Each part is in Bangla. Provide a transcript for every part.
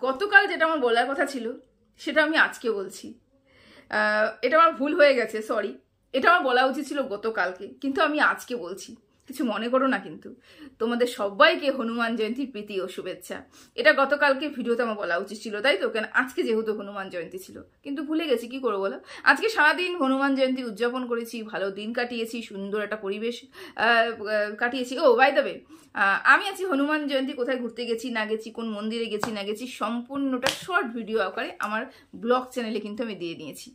গতকাল যেটা আমার বলার কথা ছিল সেটা আমি আজকে বলছি। এটা আমার ভুল হয়ে গেছে, সরি। এটা আমার বলা উচিত ছিল গতকালকে, কিন্তু আমি আজকে বলছি, কিছু মনে করো না। কিন্তু তোমাদের সবাইকে হনুমান জয়ন্তীর প্রীতি ও শুভেচ্ছা। এটা গতকালকে ভিডিওতে আমার বলা উচিত ছিল, তাই তো? কেন আজকে যেহেতু হনুমান জয়ন্তী ছিল, কিন্তু ভুলে গেছি, কি করবো বলো। আজকে সারাদিন হনুমান জয়ন্তী উদযাপন করেছি, ভালো দিন কাটিয়েছি, সুন্দর একটা পরিবেশ কাটিয়েছি। ও বাই দ্য ওয়ে, আমি আছি হনুমান জয়ন্তী কোথায় ঘুরতে গেছি না গেছি, কোন মন্দিরে গেছি না গেছি, সম্পূর্ণটা শর্ট ভিডিও আকারে আমার ব্লগ চ্যানেলে কিন্তু আমি দিয়ে নিয়েছি।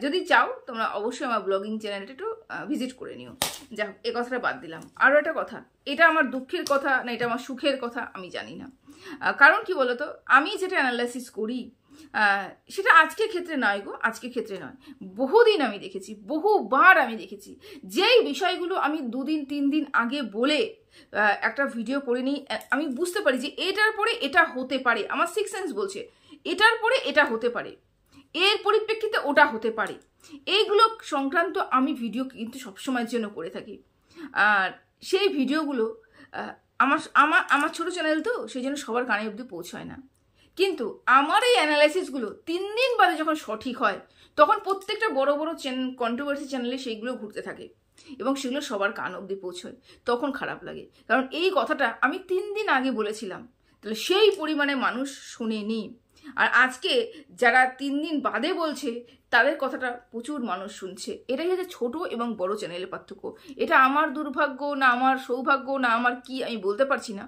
যদি চাও তোমরা অবশ্যই আমার ব্লগিং চ্যানেলটা একটু ভিজিট করে নিও। যাই হোক, এ কথাটা বাদ দিলাম। আরও একটা কথা, এটা আমার দুঃখের কথা না এটা আমার সুখের কথা আমি জানি না। কারণ কি বলতো, আমি যেটা অ্যানালাইসিস করি সেটা আজকের ক্ষেত্রে নয় গো, আজকের ক্ষেত্রে নয়, বহুদিন আমি দেখেছি, বহুবার আমি দেখেছি। যেই বিষয়গুলো আমি 2 দিন 3 দিন আগে বলে একটা ভিডিও করে নিই, আমি বুঝতে পারি যে এটার পরে এটা হতে পারে, আমার সিক্স সেন্স বলছে এটার পরে এটা হতে পারে, এর পরিপ্রেক্ষিতে ওটা হতে পারে, এইগুলো সংক্রান্ত আমি ভিডিও কিন্তু সবসময়ের জন্য করে থাকি। আর সেই ভিডিওগুলো আমার ছোট চ্যানেল তো, সেই জন্য সবার কানে অবধি পৌঁছায় না। কিন্তু আমার এই অ্যানালাইসিসগুলো 3 দিন বাদে যখন সঠিক হয়, তখন প্রত্যেকটা বড় বড় কন্ট্রোভার্সি চ্যানেলে সেইগুলো ঘুরতে থাকে এবং সেগুলো সবার কান অবধি পৌঁছয়। তখন খারাপ লাগে, কারণ এই কথাটা আমি 3 দিন আগে বলেছিলাম, তাহলে সেই পরিমাণে মানুষ শুনেনি। আর আজকে যারা 3 দিন বাদে বলছে তাদের কথাটা প্রচুর মানুষ শুনছে। এটাই হচ্ছে ছোট এবং বড় চ্যানেলের পার্থক্য। এটা আমার দুর্ভাগ্য না আমার সৌভাগ্য না আমার কি, আমি বলতে পারছি না।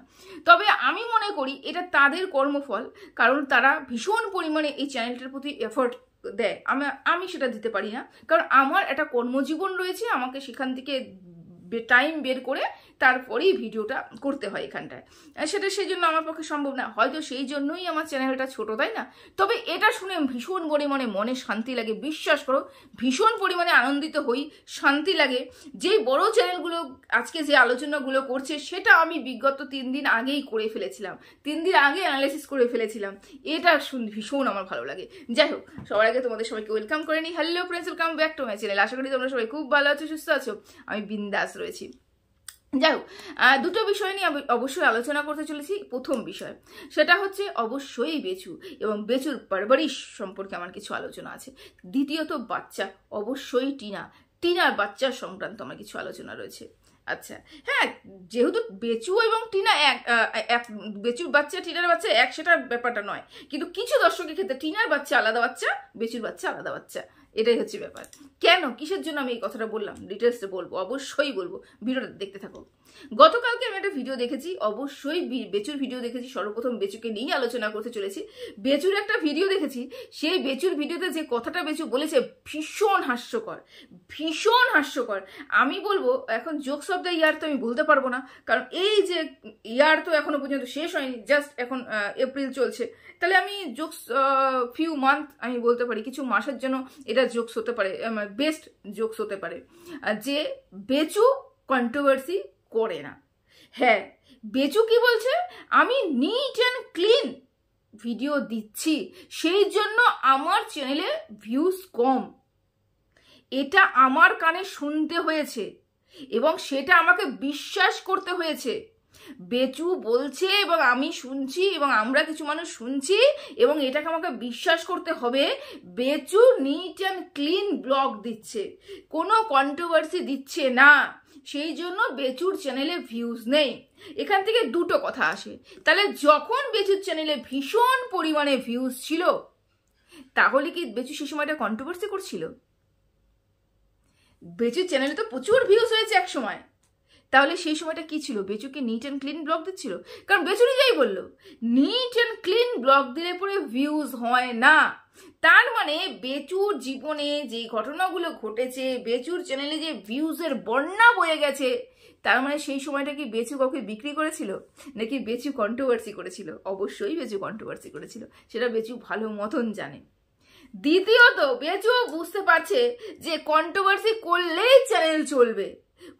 তবে আমি মনে করি এটা তাদের কর্মফল, কারণ তারা ভীষণ পরিমাণে এই চ্যানেলটার প্রতি এফোর্ট দেয়। আমি সেটা দিতে পারি না, কারণ আমার একটা কর্মজীবন রয়েছে, আমাকে সেখান থেকে টাইম বের করে তারপরেই ভিডিওটা করতে হয় এখানটায়। সেটা সেই জন্য আমার পক্ষে সম্ভব না, হয়তো সেই জন্যই আমার চ্যানেলটা ছোট, তাই না? তবে এটা শুনে ভীষণ পরিমাণে মনে শান্তি লাগে, বিশ্বাস করো, ভীষণ পরিমাণে আনন্দিত হই, শান্তি লাগে। যেই বড় চ্যানেলগুলো আজকে যে আলোচনাগুলো করছে সেটা আমি বিগত 3 দিন আগেই করে ফেলেছিলাম, 3 দিন আগে অ্যানালাইসিস করে ফেলেছিলাম। এটা ভীষণ আমার ভালো লাগে। যাই হোক, সবার আগে তোমাদের সবাইকে ওয়েলকাম করে নিই। Hello friends, welcome back to my channel. আশা করি তোমরা সবাই খুব ভালো আছো, সুস্থ আছো, আমি বিন্দাস রয়েছি। যাই হোক, দুটো বিষয় নিয়ে আমি অবশ্যই আলোচনা করতে চলেছি। প্রথম বিষয় সেটা হচ্ছে অবশ্যই বেচু এবং বেচুর পারভারিশ সম্পর্কে আমার কিছু আলোচনা আছে। দ্বিতীয়ত বাচ্চা, অবশ্যই টিনার বাচ্চার সংক্রান্ত আমার কিছু আলোচনা রয়েছে। আচ্ছা হ্যাঁ, যেহেতু বেচু এবং টিনা এক বেচুর বাচ্চা টিনার বাচ্চা এক, সেটা ব্যাপারটা নয়, কিন্তু কিছু দর্শকের ক্ষেত্রে টিনার বাচ্চা আলাদা বাচ্চা, বেচুর বাচ্চা আলাদা বাচ্চা, এটাই হচ্ছে ব্যাপার। কেন, কিসের জন্য আমি এই কথাটা বললাম, ডিটেলসে বলবো, অবশ্যই বলবো, ভিডিওটা দেখতে থাকো। গতকালকে আমি একটা ভিডিও দেখেছি, অবশ্যই বেচুর ভিডিও দেখেছি। সর্বপ্রথম বেচুকে নিয়ে আলোচনা করতে চলেছি। বেচুর একটা ভিডিও দেখেছি, সেই বেচুর ভিডিওতে যে কথাটা বেচু বলেছে ভীষণ হাস্যকর, ভীষণ হাস্যকর। আমি বলবো এখন জোকস অফ দ্য ইয়ার তো আমি বলতে পারবো না, কারণ এই যে ইয়ার তো এখনো পর্যন্ত শেষ হয়নি, জাস্ট এখন এপ্রিল চলছে। তাহলে আমি জোকস ফিউ মান্থ আমি বলতে পারি, কিছু মাসের জন্য এটা জোকস হতে পারে, বেস্ট জোকস হতে পারে যে বেচু কন্ট্রোভার্সি করে না। হ্যাঁ, বেচু কি বলছে, আমি নিট অ্যান্ড ক্লিন ভিডিও দিচ্ছি, সেই জন্য আমার চ্যানেলে ভিউজ কম। এটা আমার কানে শুনতে হয়েছে এবং সেটা আমাকে বিশ্বাস করতে হয়েছে। বেচু বলছে এবং আমি শুনছি এবং আমরা কিছু মানুষ শুনছি এবং এটাকে আমাকে বিশ্বাস করতে হবে। Bechu neat and clean blog দিচ্ছে, কোনো কন্ট্রোভার্সি দিচ্ছে না, সেই জন্য বেচুর চ্যানেলে ভিউজ নেই। এখান থেকে দুটো কথা আসে, তাহলে যখন বেচুর চ্যানেলে ভীষণ পরিমাণে ভিউজ ছিল, তাহলে কি বেচু সেই সময়টা কন্ট্রোভার্সি করছিল? বেচুর চ্যানেলে তো প্রচুর ভিউজ হয়েছে এক সময়, তাহলে সেই সময়টা কি ছিল? বেচুকে নিট অ্যান্ড ক্লিন ব্লগ দিচ্ছিল, কারণ বেচু নিজেই বললো নিট অ্যান্ড ক্লিন ব্লগ দিলে পরে ভিউজ হয় না। তার মানে বেচুর জীবনে যে ঘটনাগুলো ঘটেছে, বেচুর চ্যানেলে যে ভিউজের বন্যা বয়ে গেছে, তার মানে সেই সময়টা কি বেচু কাউকে বিক্রি করেছিল নাকি বেচু কন্ট্রোভার্সি করেছিল? অবশ্যই বেচু কন্ট্রোভার্সি করেছিল, সেটা বেচু ভালো মতন জানে। দ্বিতীয়ত, বেচু বুঝতে পারছে যে কন্ট্রোভার্সি করলেই চ্যানেল চলবে,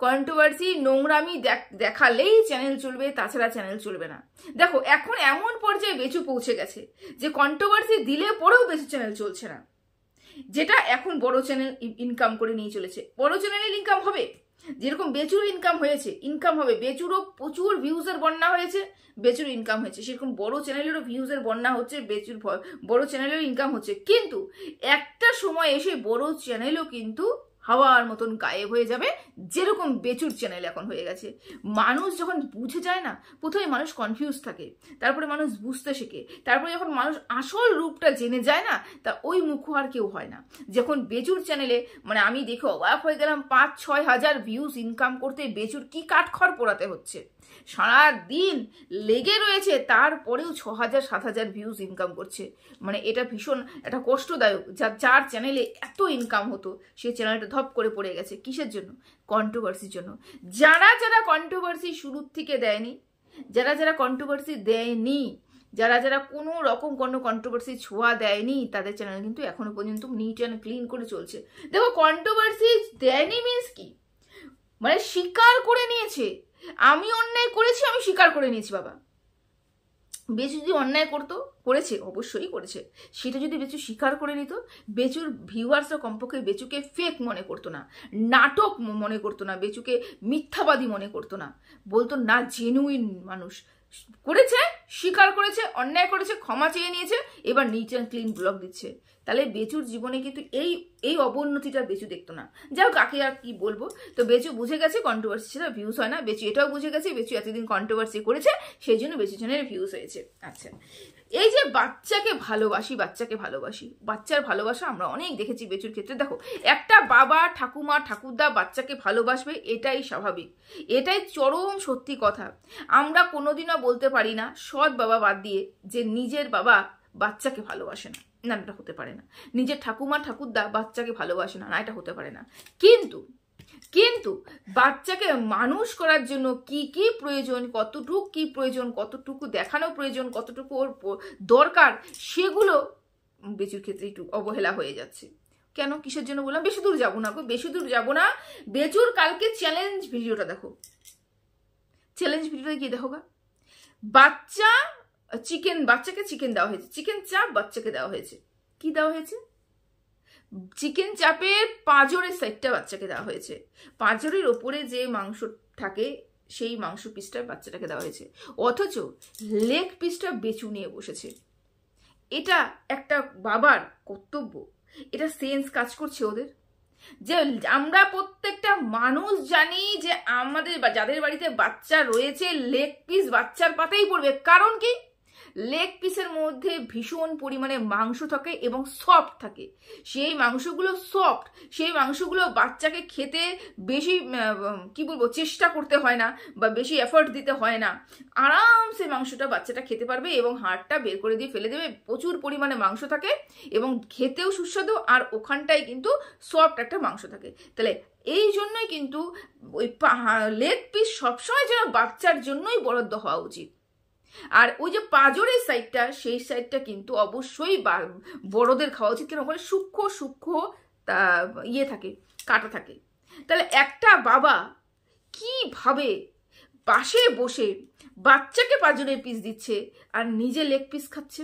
কন্ট্রোভার্সি নোংরামি দেখালেই চ্যানেল চলবে, তাছাড়া চ্যানেল চলবে না। দেখো এখন এমন পর্যায়ে বেচু পৌঁছে গেছে যে কন্ট্রোভার্সি দিলে পরেও বেচু চ্যানেল চলছে না, যেটা এখন বড় চ্যানেল ইনকাম করে নিয়ে চলেছে। বড় চ্যানেলের ইনকাম হবে, যেরকম বেচুর ইনকাম হয়েছে, ইনকাম হবে, বেচুরও প্রচুর ভিউজের বন্যা হয়েছে, বেচুর ইনকাম হয়েছে, সেরকম বড় চ্যানেলেরও ভিউজের বন্যা হচ্ছে, বেচুর বড় চ্যানেলেরও ইনকাম হচ্ছে। কিন্তু একটা সময় এসে বড় চ্যানেলও কিন্তু হাওয়ার মতন গায়েব হয়ে যাবে, যেরকম বেচুর চ্যানেল এখন হয়ে গেছে। মানুষ যখন বুঝে যায় না, প্রথমে মানুষ কনফিউজ থাকে, তারপরে মানুষ বুঝতে শেখে, তারপরে যখন মানুষ আসল রূপটা জেনে যায় না, তা ওই মুখ আর কেউ হয় না। যখন বেচুর চ্যানেলে মানে আমি দেখে অবাক হয়ে গেলাম, 5-6 হাজার ভিউজ ইনকাম করতে বেচুর কি কাঠখড় পোড়াতে হচ্ছে, সারা দিন লেগে রয়েছে, তারপরেও 6,000-7,000 ভিউজ ইনকাম করছে। মানে এটা ভীষণ একটা কষ্টদায়ক। যার চ্যানেলে এত ইনকাম হতো, সেই চ্যানেলটা ধপ করে পড়ে গেছে। কিসের জন্য? কন্ট্রোভার্সির জন্য। যারা যারা কন্ট্রোভার্সি শুরুর থেকে দেয়নি, যারা যারা কন্ট্রোভার্সি দেয়নি, যারা যারা কোনো রকম কোনো কন্ট্রোভার্সি ছোঁয়া দেয়নি, তাদের চ্যানেল কিন্তু এখনো পর্যন্ত নিট অ্যান্ড ক্লিন করে চলছে। দেখো, কন্ট্রোভার্সি দেয়নি মিন্স কি, মানে স্বীকার করে নিয়েছে, আমি অন্যায় করেছি, আমি স্বীকার করে নিয়েছি। বাবা, বেচু যদি অন্যায় করেছে, অবশ্যই করেছে, সেটা যদি বেচু স্বীকার করে নিত, বেচুর ভিউয়ার্সরা কমপক্ষে বেচুকে ফেক মনে করতো না, নাটক মনে করতো না, বেচুকে মিথ্যাবাদী মনে করতো না, বলতো না জেনুইন মানুষ। করেছে, স্বীকার করেছে, অন্যায় করেছে, ক্ষমা চেয়ে নিয়েছে, এবার নিট অ্যান্ড ক্লিন ব্লগ দিচ্ছে। তাহলে বেচুর জীবনে কিন্তু এই অবনতিটা বেচু দেখতো না। যাও, কাকে আর কি বলবো। তো বেচু বুঝে গেছে কন্ট্রোভার্সি ছাড়া ভিউজ হয় না। বেচু এটাও বুঝে গেছে, বেচু এতদিন কন্ট্রোভার্সি করেছে, সেই জন্য বেচু চ্যানেলে ভিউজ হয়েছে। আচ্ছা, এই যে বাচ্চাকে ভালোবাসি, বাচ্চার ভালোবাসা আমরা অনেক দেখেছি বেচুর ক্ষেত্রে। দেখো, একটা বাবা, ঠাকুমা, ঠাকুরদা বাচ্চাকে ভালোবাসবে, এটাই স্বাভাবিক, এটাই চরম সত্যি কথা। আমরা কোনোদিনও বলতে পারি না, সৎ বাবা বাদ দিয়ে, যে নিজের বাবা বাচ্চাকে ভালোবাসে না, না, এটা হতে পারে না। নিজের ঠাকুমা, ঠাকুরদা বাচ্চাকে ভালোবাসে না, না, এটা হতে পারে না। কিন্তু বাচ্চাকে মানুষ করার জন্য কি কি প্রয়োজন, কতটুকু কি প্রয়োজন, কতটুকু দেখানো প্রয়োজন, কতটুকু ওর দরকার, সেগুলো বেচুর ক্ষেত্রে একটু অবহেলা হয়ে যাচ্ছে। কেন, কিসের জন্য বললাম? বেশি দূর যাবো না, বেশি দূর যাবো না। বেচুর কালকে চ্যালেঞ্জ ভিডিওটা দেখো, চ্যালেঞ্জ ভিডিওটা গিয়ে দেখো গা, বাচ্চাকে চিকেন দেওয়া হয়েছে, চিকেন চাপ বাচ্চাকে দেওয়া হয়েছে। কি দেওয়া হয়েছে? চিকেন চাপের পাঁজরের সাইডটা বাচ্চাকে দেওয়া হয়েছে, পাঁজরের ওপরে যে মাংস থাকে সেই মাংস পিসটা বাচ্চাটাকে দেওয়া হয়েছে, অথচ লেগ পিসটা বেচু নিয়ে বসেছে। এটা একটা বাবার কর্তব্য, এটা সেন্স কাজ করছে ওদের? যে আমরা প্রত্যেকটা মানুষ জানি যে আমাদের যাদের বাড়িতে বাচ্চা রয়েছে, লেগ পিস বাচ্চার পাতেই পড়বে। কারণ কি? লেগ পিসের মধ্যে ভীষণ পরিমাণে মাংস থাকে এবং সফট থাকে। সেই মাংসগুলো সফট, সেই মাংসগুলো বাচ্চাকে খেতে বেশি কি বলবো চেষ্টা করতে হয় না বা বেশি এফর্ট দিতে হয় না, আরামসে মাংসটা বাচ্চাটা খেতে পারবে এবং হাড়টা বের করে দিয়ে ফেলে দেবে। প্রচুর পরিমাণে মাংস থাকে এবং খেতেও সুস্বাদু, আর ওখানটায় কিন্তু সফট একটা মাংস থাকে। তাহলে এই জন্যই কিন্তু ওই লেগ পিস সবসময় যেন বাচ্চার জন্যই বরাদ্দ হওয়া উচিত। আর ওই যে পাঁজরের সাইডটা, সেই সাইডটা কিন্তু অবশ্যই বড়দের খাওয়া উচিত, কেন ওখানে সূক্ষ্ম ইয়ে থাকে, কাটা থাকে। তাহলে একটা বাবা কিভাবে পাশে বসে বাচ্চাকে পাঁজরের পিস দিচ্ছে আর নিজে লেগ পিস খাচ্ছে?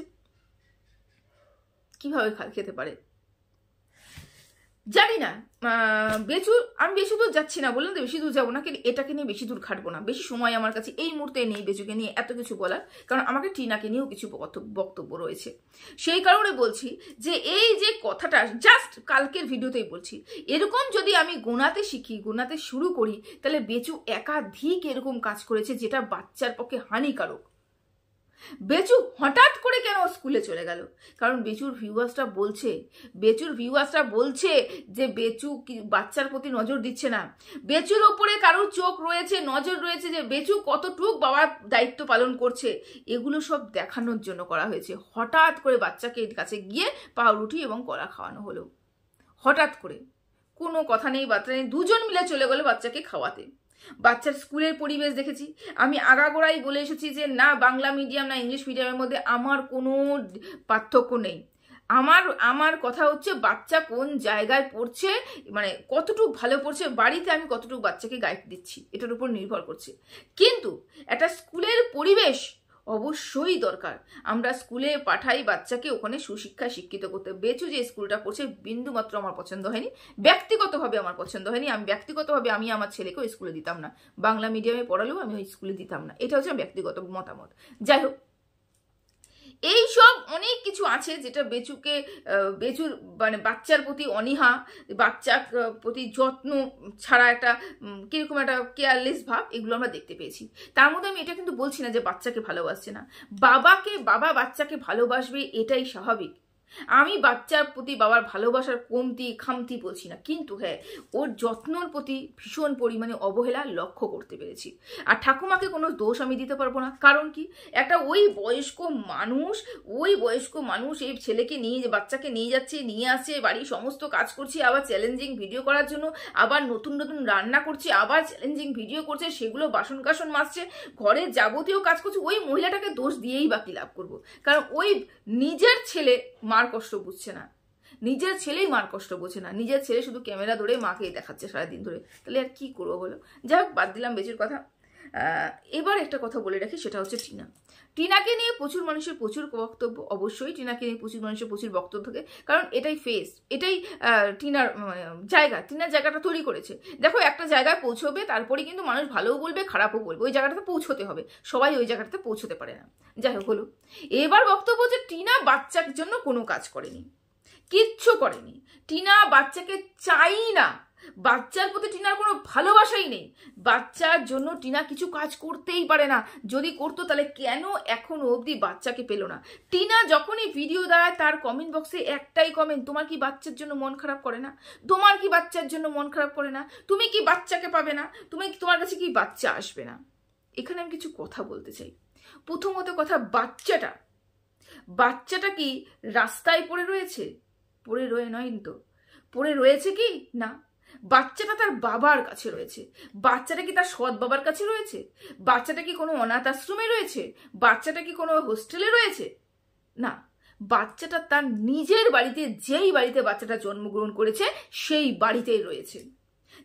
কিভাবে খেতে পারে জানি না। আমি বেশি দূর যাচ্ছি না, বললাম তো বেশি দূর যাবো না, কিন্তু এটাকে নিয়ে বেশি দূর খাটবো না। বেশি সময় আমার কাছে এই মুহূর্তে নেই বেচুকে নিয়ে এত কিছু বলার, কারণ আমাকে টিনাকে নিয়েও কিছু বক্তব্য রয়েছে। সেই কারণে বলছি যে এই যে কথাটা জাস্ট কালকের ভিডিওতেই বলছি, এরকম যদি আমি গোনাতে শুরু করি, তাহলে বেচু একাধিক এরকম কাজ করেছে যেটা বাচ্চার পক্ষে হানিকারক। বেচু হঠাৎ করে কেন স্কুলে চলে গেল? কারণ বেচুর ভিউয়ার্সরা বলছে যে বেচু বাচ্চার প্রতি নজর দিচ্ছে না, বেচুর ওপরে কারোর চোখ রয়েছে, নজর রয়েছে, যে বেচু কতটুক বাবার দায়িত্ব পালন করছে, এগুলো সব দেখানোর জন্য করা হয়েছে। হঠাৎ করে বাচ্চাকে কাছে গিয়ে পাউরুটি এবং কলা খাওয়ানো হলো, হঠাৎ করে, কোনো কথা নেই বার্তা নেই, দুজন মিলে চলে গেল বাচ্চাকে খাওয়াতে। বাচ্চার স্কুলের পরিবেশ দেখেছি, আমি আগাগোড়াই বলে এসেছি যে না বাংলা মিডিয়াম না ইংলিশ মিডিয়ামের মধ্যে আমার কোনো পার্থক্য নেই। আমার কথা হচ্ছে বাচ্চা কোন জায়গায় পড়ছে, মানে কতটুকু ভালো পড়ছে, বাড়িতে আমি কতটুকু বাচ্চাকে গাইড দিচ্ছি, এটার উপর নির্ভর করছে। কিন্তু একটা স্কুলের পরিবেশ অবশ্যই দরকার। আমরা স্কুলে পাঠাই বাচ্চাকে, ওখানে সুশিক্ষায় শিক্ষিত করতে। বেচু যে স্কুলটা পড়ছে বিন্দুমাত্র আমার পছন্দ হয়নি, ব্যক্তিগতভাবে আমার পছন্দ হয়নি। আমি ব্যক্তিগতভাবে আমি আমার ছেলেকে ওই স্কুলে দিতাম না, বাংলা মিডিয়ামে পড়ালেও আমি ওই স্কুলে দিতাম না। এটা হচ্ছে ব্যক্তিগত মতামত। যাই হোক, এই সব অনেক কিছু আছে যেটা বেচুর মানে বাচ্চার প্রতি অনীহা, বাচ্চার প্রতি যত্ন ছাড়া একটা কিরকম একটা কেয়ারলেস ভাব, এগুলো আমরা দেখতে পেয়েছি। তার মধ্যে আমি এটা কিন্তু বলছি না যে বাচ্চাকে ভালোবাসছে না। বাবা বাচ্চাকে ভালোবাসবে, এটাই স্বাভাবিক। আমি বাচ্চার প্রতি বাবার ভালোবাসার কমতি খামতি বলছি না, কিন্তু হ্যাঁ, ওর যত্নর প্রতি ভীষণ পরিমাণে অবহেলা লক্ষ্য করতে পেরেছি। আর ঠাকুমাকে কোনো দোষ আমি দিতে পারবো না, কারণ কি, একটা ওই বয়স্ক মানুষ এই ছেলেকে নিয়ে, যে বাচ্চাকে নিয়ে যাচ্ছে, নিয়ে আসছে, বাড়ির সমস্ত কাজ করছে, আবার চ্যালেঞ্জিং ভিডিও করার জন্য, আবার নতুন নতুন রান্না করছে, আবার চ্যালেঞ্জিং ভিডিও করছে, সেগুলো বাসন কাসন মাজছে, ঘরের যাবতীয় কাজ করছে। ওই মহিলাটাকে দোষ দিয়েই বাকি লাভ করবো, কারণ ওই নিজের ছেলে মার কষ্ট বুঝছে না, নিজের ছেলেই মার কষ্ট বোঝে না। নিজের ছেলে শুধু ক্যামেরা ধরে মাকে দেখাচ্ছে সারাদিন ধরে, তাহলে আর কি করবো বলো। যাই হোক, বাদ দিলাম বেচুর কথা। এবার একটা কথা বলে রাখি, সেটা হচ্ছে টিনাকে নিয়ে প্রচুর মানুষের প্রচুর বক্তব্য। অবশ্যই টিনাকে নিয়ে প্রচুর মানুষের প্রচুর বক্তব্য থাকে, কারণ এটাই ফেস, এটাই টিনার টিনার জায়গাটা তৈরি করেছে। দেখো, একটা জায়গায় পৌঁছবে, তারপরে কিন্তু মানুষ ভালোও বলবে খারাপও বলবে, ওই জায়গাটাতে পৌঁছতে হবে, সবাই ওই জায়গাটাতে পৌঁছতে পারে না। যাই হোক, হলো এবার বক্তব্য যে টিনা বাচ্চার জন্য কোনো কাজ করেনি, কিচ্ছু করেনি। টিনা বাচ্চাকে চাই না, বাচ্চার প্রতি টিনার কোনো ভালোবাসাই নেই। বাচ্চার জন্য টিনা কিছু কাজ করতেই পারে না, যদি করতো তাহলে কেন এখনো অবধি বাচ্চাকে পেল না। টিনা যখনই ভিডিও দেয়, তার কমেন্ট বক্সে একটাই কমেন্ট, তোমার কি বাচ্চার জন্য মন খারাপ করে না? তোমার কি বাচ্চার জন্য মন খারাপ করে না? তুমি কি বাচ্চাকে পাবে না? তোমার কাছে কি বাচ্চা আসবে না? এখানে আমি কিছু কথা বলতে চাই। প্রথমত কথা, বাচ্চাটা কি রাস্তায় পড়ে রয়েছে? পড়ে নয় তো, পড়ে রয়েছে কি না, বাচ্চাটা তার বাবার কাছে রয়েছে। বাচ্চাটা কি তার সৎ বাবার কাছে রয়েছে? বাচ্চাটা কি কোনো অনাথ আশ্রমে রয়েছে? বাচ্চাটা কি কোনো হোস্টেলে রয়েছে? না, বাচ্চাটা তার নিজের বাড়িতে, যেই বাড়িতে বাচ্চাটা জন্মগ্রহণ করেছে সেই বাড়িতেই রয়েছে।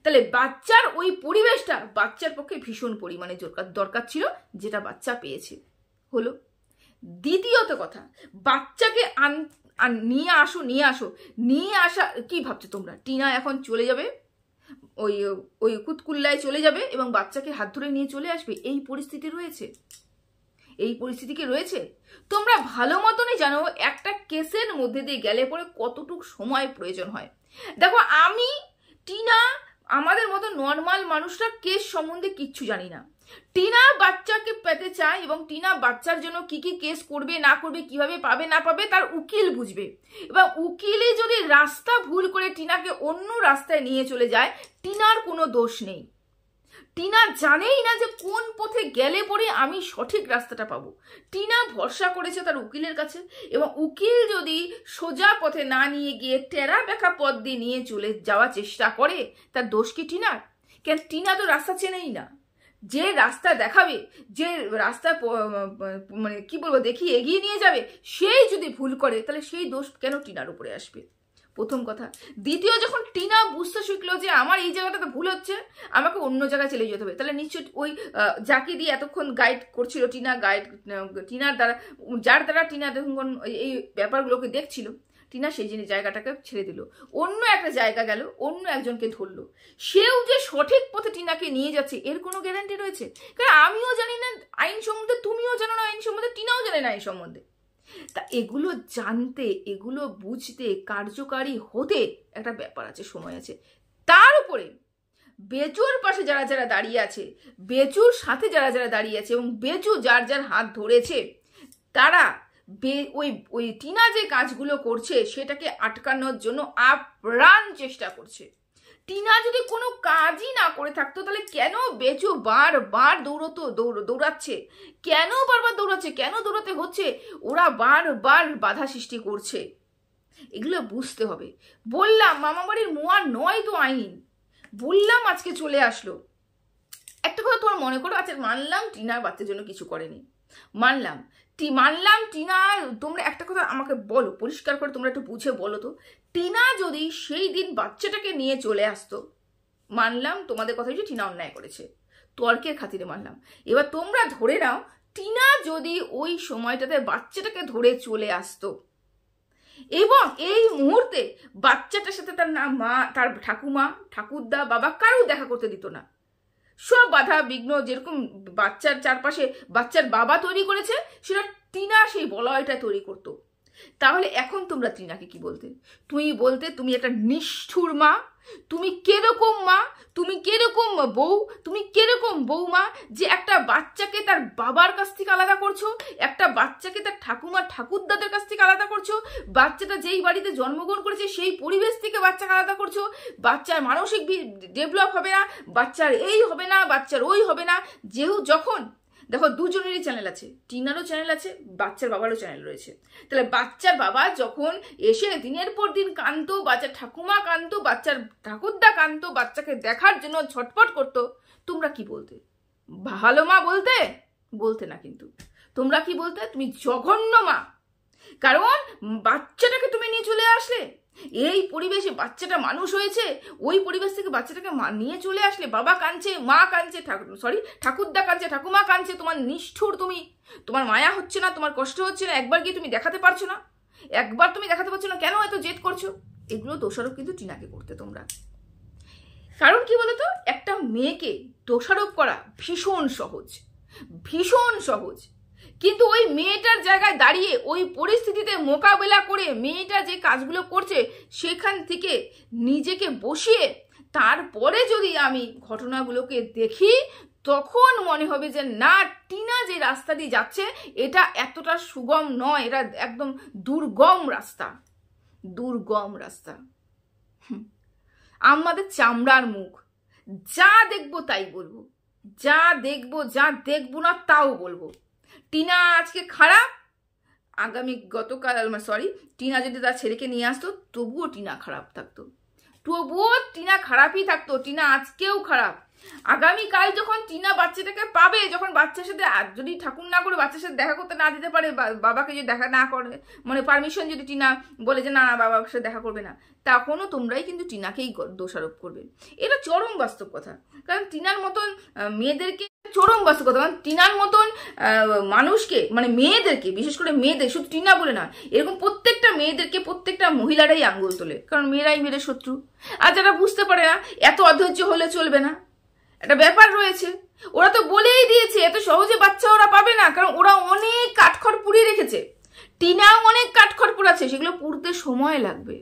তাহলে বাচ্চার ওই পরিবেশটা বাচ্চার পক্ষে ভীষণ পরিমাণে দরকার ছিল, যেটা বাচ্চা পেয়েছে। হলো দ্বিতীয়ত কথা, বাচ্চাকে নিয়ে আসা। কি ভাবছো তোমরা, টিনা এখন চলে যাবে, ওই কুতকুল্লায় চলে যাবে এবং বাচ্চাকে হাত ধরে নিয়ে চলে আসবে? এই পরিস্থিতি রয়েছে? এই পরিস্থিতি কি রয়েছে? তোমরা ভালো মতনই জানো একটা কেসের মধ্যে দিয়ে গেলে পরে কতটুকু সময় প্রয়োজন হয়। দেখো, টিনা, আমাদের মতো নর্মাল মানুষরা কেস সম্বন্ধে কিচ্ছু জানি না। টিনা বাচ্চাকে পেতে চায় এবং টিনা বাচ্চার জন্য কি কি কেস করবে না করবে, কিভাবে পাবে না পাবে, তার উকিল বুঝবে। এবং উকিলে যদি রাস্তা ভুল করে টিনাকে অন্য রাস্তায় নিয়ে চলে যায়, টিনার কোনো দোষ নেই। টিনা জানেই না যে কোন পথে গেলে পরে আমি সঠিক রাস্তাটা পাবো। টিনা ভরসা করেছে তার উকিলের কাছে, এবং উকিল যদি সোজা পথে না নিয়ে গিয়ে টেরা বেঁকা পথ দিয়ে নিয়ে চলে যাওয়ার চেষ্টা করে, তার দোষ কি টিনার? কেন, টিনা তো রাস্তা চেনেই না। যে রাস্তা দেখাবে, যে রাস্তা মানে কি বলবো দেখিয়ে এগিয়ে নিয়ে যাবে, সেই যদি ভুল করে, তাহলে সেই দোষ কেন টিনার উপরে আসবে? প্রথম কথা। দ্বিতীয়, যখন টিনা বুঝতে শিখলো যে আমার এই জায়গাটাতে ভুল হচ্ছে, আমাকে অন্য জায়গায় চলে যেতে হবে, তাহলে নিশ্চয়ই ওই যাকে দিয়ে এতক্ষণ গাইড করছিল টিনার দ্বারা, যার দ্বারা টিনা এতক্ষণ এই ব্যাপারগুলোকে দেখছিল, টিনা সেই জায়গাটাকে ছেড়ে দিল, অন্য একটা জায়গা গেল, অন্য একজনকে ধরলো। সেও যে সঠিক পথে টিনাকে নিয়ে যাচ্ছে এর কোনো গ্যারান্টি রয়েছে? কারণ আমিও জানি না আইন সম্বন্ধে, তুমিও জানো না আইন সম্বন্ধে, টিনাও জানে না আইন সম্বন্ধে। তা এগুলো জানতে, এগুলো বুঝতে, কার্যকারী হতে একটা ব্যাপার আছে, সময় আছে। তার উপরে বেচুর পাশে যারা যারা দাঁড়িয়ে আছে, বেচুর সাথে যারা যারা দাঁড়িয়ে আছে এবং বেচু যার যার হাত ধরেছে, তারা ওই টিনা যে কাজগুলো করছে সেটাকে আটকানোর জন্য আপ্রাণ চেষ্টা করছে। টিনা যদি কোনো কাজই না করে থাকতো, তাহলে কেন বেচু বারবার দৌড়াচ্ছে? কেন বারবার দৌড়াচ্ছে? কেন দৌড়াতে হচ্ছে? ওরা বারবার বাধা সৃষ্টি করছে। এগুলো বুঝতে হবে। বললাম মামাবাড়ির মোয়া নয় তো আইন, বললাম আজকে চলে আসলো। একটা কথা তোমার মনে করো, আচ্ছা মানলাম টিনার বাচ্চার জন্য কিছু করেনি, মানলাম টিনা, তোমরা একটা কথা আমাকে বলো পরিষ্কার করে, তোমরা একটু বুঝে বলো তো, টিনা যদি সেই দিন বাচ্চাটাকে নিয়ে চলে আসতো, মানলাম তোমাদের কথা যে টিনা অন্যায় করেছে, তর্কের খাতিরে মানলাম। এবার তোমরা ধরে নাও টিনা যদি ওই সময়টাতে বাচ্চাটাকে ধরে চলে আসতো এবং এই মুহূর্তে বাচ্চাটার সাথে তার না মা, তার ঠাকুমা, ঠাকুরদা, বাবা কারো দেখা করতে দিত না, সব বাধা বিঘ্ন যেরকম বাচ্চার চারপাশে বাচ্চার বাবা তৈরি করেছে সেটা টিনা সেই বলয়টা তৈরি করতো, তাহলে এখন তোমরা টিনাকে কি বলতে? তুমি বলতে তুমি একটা নিষ্ঠুর মা, তুমি কিরকম মা, তুমি কিরকম বউ, তুমি কিরকম বৌমা যে একটা বাচ্চাকে তার বাবার কাছ থেকে আলাদা করছো, একটা বাচ্চাকে তার ঠাকুমা ঠাকুরদাদের কাছ থেকে আলাদা করছো, বাচ্চাটা যেই বাড়িতে জন্মগ্রহণ করেছে সেই পরিবেশ থেকে বাচ্চাকে আলাদা করছো, বাচ্চার মানসিক ডেভেলপ হবে না, বাচ্চার এই হবে না, বাচ্চার ওই হবে না। যখন দেখো দুজনেরই চ্যানেল আছে, টিনারও চ্যানেল আছে, বাচ্চার বাবারও চ্যানেল রয়েছে, তাহলে বাচ্চার বাবা যখন এসে দিনের পর দিন কাঁদতো, বাচ্চার ঠাকুমা কাঁদতো, বাচ্চার ঠাকুরদা কাঁদতো, বাচ্চাকে দেখার জন্য ছটফট করতো, তোমরা কি বলতে? ভালো মা বলতে? বলতে না, কিন্তু তোমরা কি বলতে? তুমি জঘন্য মা, কারণ বাচ্চাটাকে তুমি নিয়ে চলে আসলে, এই পরিবেশে বাচ্চাটা মানুষ হয়েছে, ওই পরিবেশ থেকে বাচ্চাটাকে নিয়ে চলে আসলে, বাবা কাঁদছে, মা কাঁদছে, ঠাকুরদা কাঁদছে, ঠাকুমা কাঁদছে, তোমার নিষ্ঠুর, তোমার মায়া হচ্ছে না, তোমার কষ্ট হচ্ছে না, একবার গিয়ে তুমি দেখাতে পারছো না, একবার তুমি দেখাতে পারছো না, কেন এত জেদ করছো? এগুলো দোষারোপ কিন্তু টিনাকে করতে তোমরা। কারণ কি বলতো, একটা মেয়েকে দোষারোপ করা ভীষণ সহজ, ভীষণ সহজ, কিন্তু ওই মেয়েটার জায়গায় দাঁড়িয়ে ওই পরিস্থিতিতে মোকাবেলা করে মেয়েটা যে কাজগুলো করছে সেখান থেকে নিজেকে বসিয়ে তারপরে যদি আমি ঘটনাগুলোকে দেখি, তখন মনে হবে যে না, টিনা যে রাস্তা দিয়ে যাচ্ছে এটা এতটা সুগম নয়, এটা একদম দুর্গম রাস্তা, দুর্গম রাস্তা। আমাদের চামড়ার মুখ, যা দেখবো তাই বলবো, যা দেখবো, যা দেখবো না তাও বলবো। টিনা আজকে খারাপ, টিনা যদি তার ছেলেকে নিয়ে আসতো তবুও টিনা খারাপ থাকতো, তবুও টিনা খারাপই থাকতো, টিনা আজকেও খারাপ। আগামীকাল যখন টিনা বাচ্চাটাকে পাবে, যখন বাচ্চার সাথে যদি ঠাকুর না করে বাচ্চার সাথে দেখা করতে না দিতে পারে, বাবাকে যদি দেখা না করে, মানে পারমিশন যদি টিনা বলে যে না বাবার সাথে দেখা করবে না, তখনও তোমরাই কিন্তু টিনাকেই দোষারোপ করবে। এটা চরম বাস্তব কথা, কারণ টিনার মতন মেয়েদেরকে, চরম বাস্তব কথা, কারণ টিনার মতন মানুষকে, মানে মেয়েদেরকে, বিশেষ করে মেয়েদের, শুধু টিনা বলে না, এরকম প্রত্যেকটা মেয়েদেরকে প্রত্যেকটা মহিলারাই আঙ্গুল তোলে, কারণ মেয়েরাই মেয়েদের শত্রু। আর যারা বুঝতে পারে না, এত অধৈর্য হলে চলবে না, একটা ব্যাপার রয়েছে, ওরা তো বলেই দিয়েছে এত সহজে বাচ্চা ওরা পাবে না, কারণ ওরা অনেক কাঠখড় পুড়িয়ে রেখেছে, টিনাও অনেক কাঠখড় পুড়াচ্ছে, সেগুলো পুড়তে সময় লাগবে।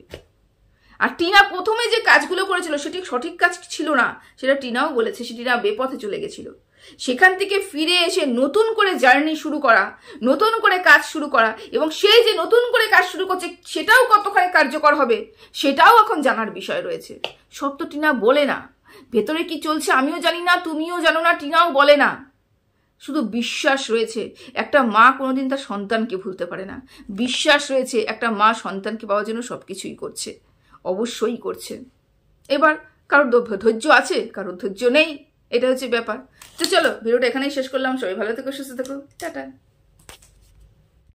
আর টিনা প্রথমে যে কাজগুলো করেছিল সেটি সঠিক কাজ ছিল না, সেটা টিনাও বলেছে, টিনা বেপথে চলে গেছিল, সেখান থেকে ফিরে এসে নতুন করে জার্নি শুরু করা, নতুন করে কাজ শুরু করা, এবং সেই যে নতুন করে কাজ শুরু করছে সেটাও কতখানি কার্যকর হবে সেটাও এখন জানার বিষয় রয়েছে। সব তো টিনা বলে না, ভেতরে কি চলছে আমিও জানি না, তুমিও জানো না, টিনাও বলে না, শুধু বিশ্বাস রয়েছে। একটা মা কোনোদিন তার সন্তানকে ভুলতে পারে না, বিশ্বাস রয়েছে একটা মা সন্তানকে পাওয়ার জন্য সবকিছুই করছে, অবশ্যই করছে। এবার কারোর ধৈর্য আছে, কারোর ধৈর্য নেই, এটা হচ্ছে ব্যাপার। তো চলো ভিডিওটা এখানেই শেষ করলাম, সবাই ভালো থেকো, সুস্থ থেকো, টাটা।